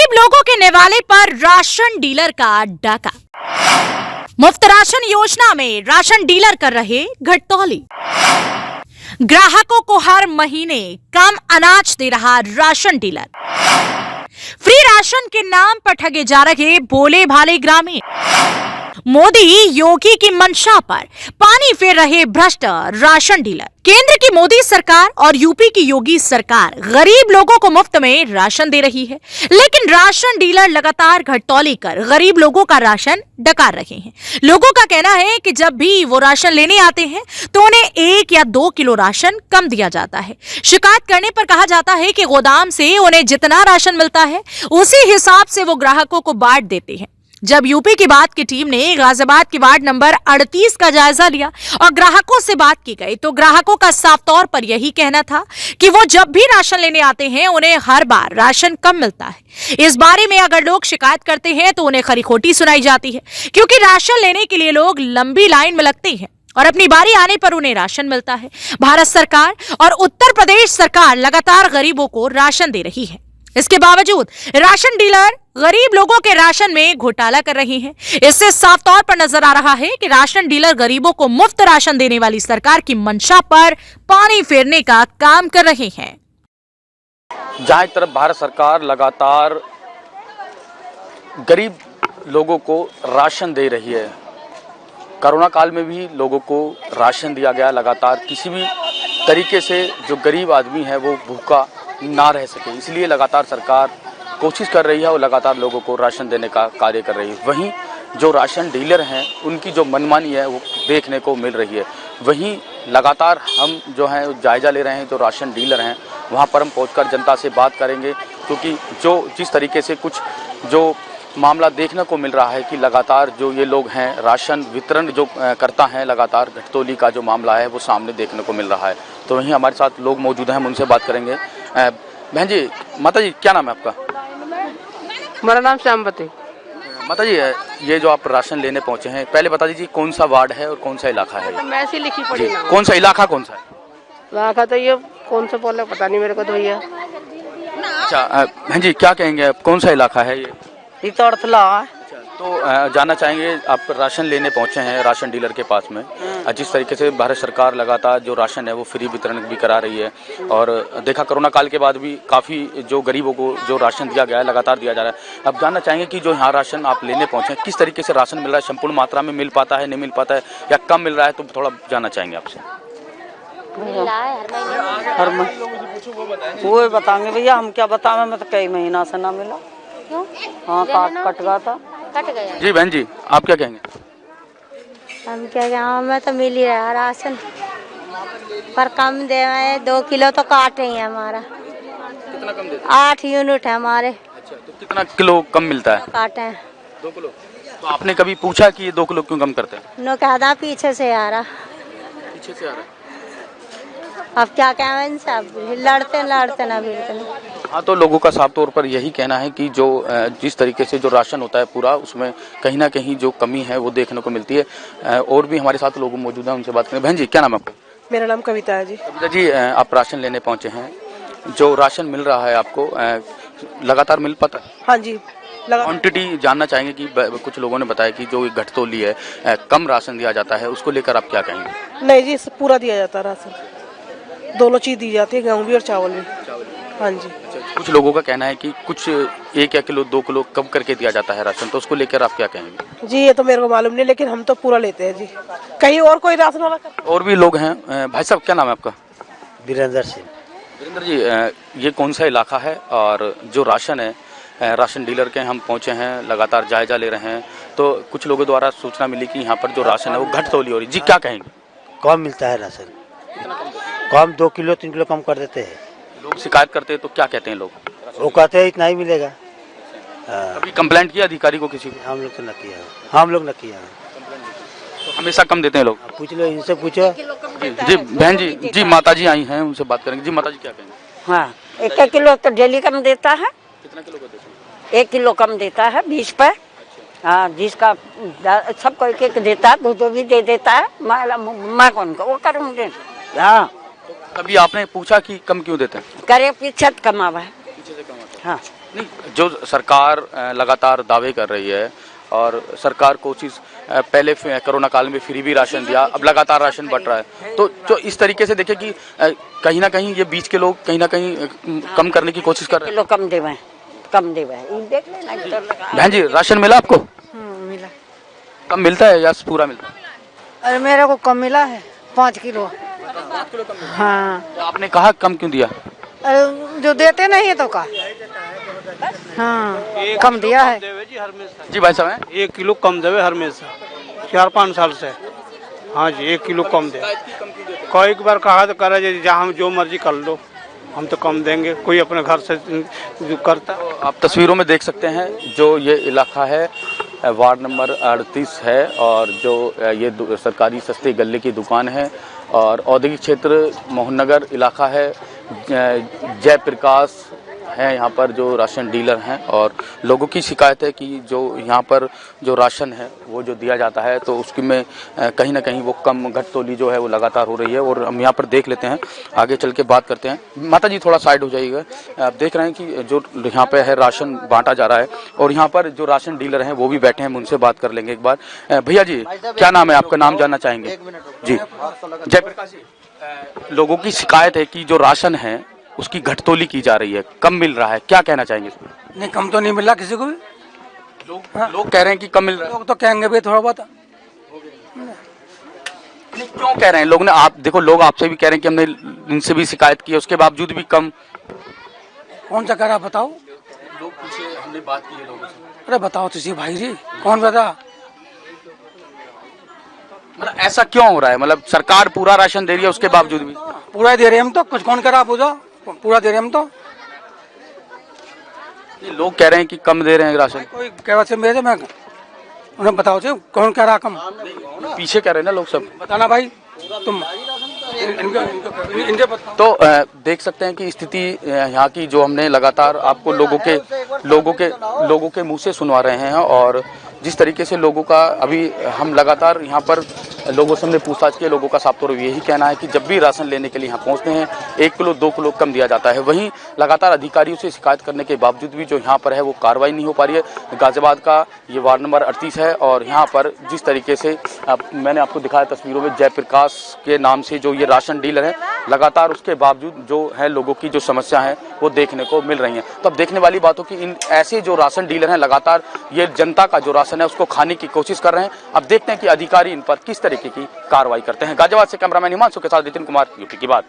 गरीब लोगों के निवाले पर राशन डीलर का डाका। मुफ्त राशन योजना में राशन डीलर कर रहे घटतौली। ग्राहकों को हर महीने कम अनाज दे रहा राशन डीलर। फ्री राशन के नाम पर ठगे जा रहे भोले भाले ग्रामीण। मोदी योगी की मंशा पर पानी फेर रहे भ्रष्ट राशन डीलर। केंद्र की मोदी सरकार और यूपी की योगी सरकार गरीब लोगों को मुफ्त में राशन दे रही है, लेकिन राशन डीलर लगातार घटतौली कर गरीब लोगों का राशन डकार रहे हैं। लोगों का कहना है कि जब भी वो राशन लेने आते हैं तो उन्हें 1 या 2 किलो राशन कम दिया जाता है। शिकायत करने पर कहा जाता है कि गोदाम से उन्हें जितना राशन मिलता है उसी हिसाब से वो ग्राहकों को बांट देते हैं। जब यूपी की बात की टीम ने गाजियाबाद के वार्ड नंबर 38 का जायजा लिया और ग्राहकों से बात की गई तो ग्राहकों का साफ तौर पर यही कहना था कि वो जब भी राशन लेने आते हैं उन्हें हर बार राशन कम मिलता है। इस बारे में अगर लोग शिकायत करते हैं तो उन्हें खरी खोटी सुनाई जाती है, क्योंकि राशन लेने के लिए लोग लंबी लाइन में लगते हैं और अपनी बारी आने पर उन्हें राशन मिलता है। भारत सरकार और उत्तर प्रदेश सरकार लगातार गरीबों को राशन दे रही है, इसके बावजूद राशन डीलर गरीब लोगों के राशन में घोटाला कर रही हैं। इससे साफ तौर पर नजर आ रहा है कि राशन डीलर गरीबों को मुफ्त राशन देने वाली सरकार की मंशा पर पानी फेरने का काम कर रहे हैं। जहां एक तरफ भारत सरकार लगातार गरीब लोगों को राशन दे रही है, कोरोना काल में भी लोगों को राशन दिया गया लगातार, किसी भी तरीके से जो गरीब आदमी है वो भूखा ना रह सके, इसलिए लगातार सरकार कोशिश कर रही है और लगातार लोगों को राशन देने का कार्य कर रही है। वहीं जो राशन डीलर हैं उनकी जो मनमानी है वो देखने को मिल रही है। वहीं लगातार हम जो है जायजा ले रहे हैं, जो राशन डीलर हैं वहां पर हम पहुंचकर जनता से बात करेंगे, क्योंकि जो जिस तरीके से कुछ जो मामला देखने को मिल रहा है कि लगातार जो ये लोग हैं राशन वितरण जो करता है, लगातार घटतौली का जो मामला है वो सामने देखने को मिल रहा है। तो वहीं हमारे साथ लोग मौजूद हैं, हम उनसे बात करेंगे। बहन जी, माता जी क्या नाम है आपका? मेरा नाम श्यामवती। माता जी, ये जो आप राशन लेने पहुंचे हैं, पहले बता दीजिए कौन सा वार्ड है और कौन सा इलाका है? मैं ऐसी लिखी पड़ी ना। कौन सा इलाका कौन सा है? इलाका तो ये कौन सा बोला पता नहीं मेरे को तो भैया। अच्छा बहन जी क्या कहेंगे आप, कौन सा इलाका है ये? तो जानना चाहेंगे, आप राशन लेने पहुंचे हैं राशन डीलर के पास में, जिस तरीके से भारत सरकार लगातार जो राशन है वो फ्री वितरण भी करा रही है और देखा कोरोना काल के बाद भी काफ़ी जो गरीबों को जो राशन दिया गया है लगातार दिया जा रहा है। अब जानना चाहेंगे कि जो यहाँ राशन आप लेने पहुंचे हैं किस तरीके से राशन मिल रहा है, संपूर्ण मात्रा में मिल पाता है, नहीं मिल पाता है या कम मिल रहा है, तो थोड़ा जानना चाहेंगे आपसे। हर महीने वो बताएंगे भैया, हम क्या बताएं, मैं तो कई महीना से ना मिला। क्यों? हाँ कट गया था। कट गया। जी बहन जी आप क्या कहेंगे? हम क्या कहें, मैं तो मिल ही रहा राशन पर कम दे रहे हैं, 2 किलो तो काट रही है हमारा। कितना कम देते? 8 यूनिट है हमारे। अच्छा, तो कितना किलो कम मिलता है? काटे हैं 2 किलो। तो आपने कभी पूछा कि ये 2 किलो क्यों कम करते हैं? नो कहता पीछे से आ रहा। पीछे से आ रहा है। अब क्या कहें इनसे, अब लड़ते ना बिल्कुल। हाँ, तो लोगों का साफ तौर पर यही कहना है कि जो जिस तरीके से जो राशन होता है पूरा, उसमें कहीं ना कहीं जो कमी है वो देखने को मिलती है। और भी हमारे साथ लोग मौजूद हैं, उनसे बात करें। बहन जी क्या नाम है आपका? मेरा नाम कविता है जी। कविता जी, आप राशन लेने पहुंचे हैं, जो राशन मिल रहा है आपको लगातार मिल पाता है? हाँ जी। क्वांटिटी जानना चाहेंगे कि कुछ लोगों ने बताया कि जो घटतौली है कम राशन दिया जाता है, उसको लेकर आप क्या कहेंगे? नहीं जी, पूरा दिया जाता है राशन, दोनों चीज दी जाती है, गेहूँ भी और चावल भी। हाँ जी। कुछ लोगों का कहना है कि कुछ 1 या किलो 2 किलो कम करके दिया जाता है राशन, तो उसको लेकर आप क्या कहेंगे? जी ये तो मेरे को मालूम नहीं, लेकिन हम तो पूरा लेते हैं जी। कहीं और कोई राशन वाला और भी लोग हैं। भाई साहब क्या नाम है आपका? वीरेंद्र सिंह। वीरेंद्र जी, ये कौन सा इलाका है और जो राशन है राशन डीलर के हम पहुंचे हैं, लगातार जायजा ले रहे हैं, तो कुछ लोगों द्वारा सूचना मिली कि यहाँ पर जो राशन है वो घटतौली हो रही जी, क्या कहेंगे? कम मिलता है राशन, कम 2 किलो 3 किलो कम कर देते हैं। लोग शिकायत करते हैं तो क्या कहते हैं लोग? वो कहते हैं इतना ही मिलेगा। कभी कंप्लेंट किया अधिकारी को किसी को? हम लोग तो न किया, हम लोग न किया। तो हमेशा कम देते हैं लोग? पूछ लो, इनसे पूछो। जी बहन जी, जी माता जी आई हैं, उनसे बात करेंगे। जी माता जी क्या कहेंगे? हाँ 1 किलो तो डेली कम देता है। कितना किलो का देते हैं? 1 किलो कम देता है 20 पे। हाँ जिसका सबको 1-1 देता है, 2-2 भी दे देता है। मैं कौन को वो करूँगी। हाँ कभी आपने पूछा कि कम क्यों देते हैं? करे पीछे कमावा है। हाँ। नहीं, जो सरकार लगातार दावे कर रही है और सरकार कोशिश पहले कोरोना काल में फ्री भी राशन दिया, अब लगातार राशन बट रहा है, तो जो इस तरीके से देखे कि कहीं ना कहीं ये बीच के लोग कहीं ना कहीं कम करने की कोशिश कर रहे किलो कम देवे, कम देवे, देख लेना इधर लगा। हैं। बहन जी, राशन मिला आपको? मिला। कम मिलता है या पूरा मिलता है? अरे मेरे को कम मिला है 5 किलो। हाँ। तो आपने कहा कम क्यों दिया? अरे जो देते नहीं है तो का। हाँ, कम दिया है। जी भाई साहब, 1 किलो कम देवे हमेशा 4-5 साल से। हाँ जी, 1 किलो कम दे। कई बार कहा तो करे जी, जहाँ जो मर्जी कर लो, हम तो कम देंगे। कोई अपने घर से जो करता। आप तस्वीरों में देख सकते हैं जो ये इलाका है वार्ड नंबर 38 है और जो ये सरकारी सस्ते गल्ले की दुकान है और औद्योगिक क्षेत्र मोहन नगर इलाका है। जयप्रकाश हैं यहाँ पर जो राशन डीलर हैं और लोगों की शिकायत है कि जो यहाँ पर जो राशन है वो जो दिया जाता है तो उसकी में कहीं ना कहीं वो कम घट तोली जो है वो लगातार हो रही है। और हम यहाँ पर देख लेते हैं, आगे चल के बात करते हैं। माता जी थोड़ा साइड हो जाइएगा। आप देख रहे हैं कि जो यहाँ पे है राशन बांटा जा रहा है और यहाँ पर जो राशन डीलर हैं वो भी बैठे हैं, उनसे बात कर लेंगे एक बार। भैया जी, क्या नाम है आपका? नाम जानना चाहेंगे जी? जयप्रकाश जी, लोगों की शिकायत है कि जो राशन है उसकी घटतोली की जा रही है, कम मिल रहा है, क्या कहना चाहेंगे इसमें? नहीं, कम तो नहीं मिल रहा किसी को भी। लोग कह रहे हैं कि कम मिल रहा है। लोग तो कहेंगे भी थोड़ा बहुत। नहीं, क्यों कह रहे हैं लोग ने? आप देखो, लोग आपसे भी कह रहे हैं कि हमने इनसे भी शिकायत की है, उसके बावजूद भी कम। कौन सा कह रहा बताओ? लोग पूछे, हमने बात की है लोगों से। अरे बताओ तो सही भाई जी, कौन बता? मतलब ऐसा क्यों हो रहा है? मतलब सरकार पूरा राशन दे रही है उसके बावजूद भी? पूरा दे रहे हम तो, कुछ कौन कह रहा पूछो? पूरा दे रहे हम तो। लोग कह रहे हैं कि कम दे रहे हैं राशन। कोई कह से मेरे मैं उन्हें बताओ से कौन कह रहा कम? पीछे कह रहे हैं ना लोग सब। बताना भाई तुम इनके बताओ। तो देख सकते हैं कि स्थिति यहाँ की जो हमने लगातार आपको लोगों के मुंह से सुनवा रहे हैं और जिस तरीके से लोगों का अभी हम लगातार यहाँ पर लोगों से हमने पूछताछ की, लोगों का साफ तौर पर यही कहना है कि जब भी राशन लेने के लिए यहाँ पहुँचते हैं 1 किलो 2 किलो कम दिया जाता है। वहीं लगातार अधिकारियों से शिकायत करने के बावजूद भी जो यहाँ पर है वो कार्रवाई नहीं हो पा रही है। गाजियाबाद का ये वार्ड नंबर 38 है और यहाँ पर जिस तरीके से मैंने आपको दिखाया तस्वीरों में, जयप्रकाश के नाम से जो ये राशन डीलर है, लगातार उसके बावजूद जो है लोगों की जो समस्या है वो देखने को मिल रही है। तो अब देखने वाली बात हो कि इन ऐसे जो राशन डीलर हैं लगातार ये जनता का जो राशन है उसको खाने की कोशिश कर रहे हैं। अब देखते हैं कि अधिकारी इन पर किस तरीके की कार्रवाई करते हैं। गाजियाबाद से कैमरामैन हिमांशु के साथ नितिन कुमार, यूपी की बात।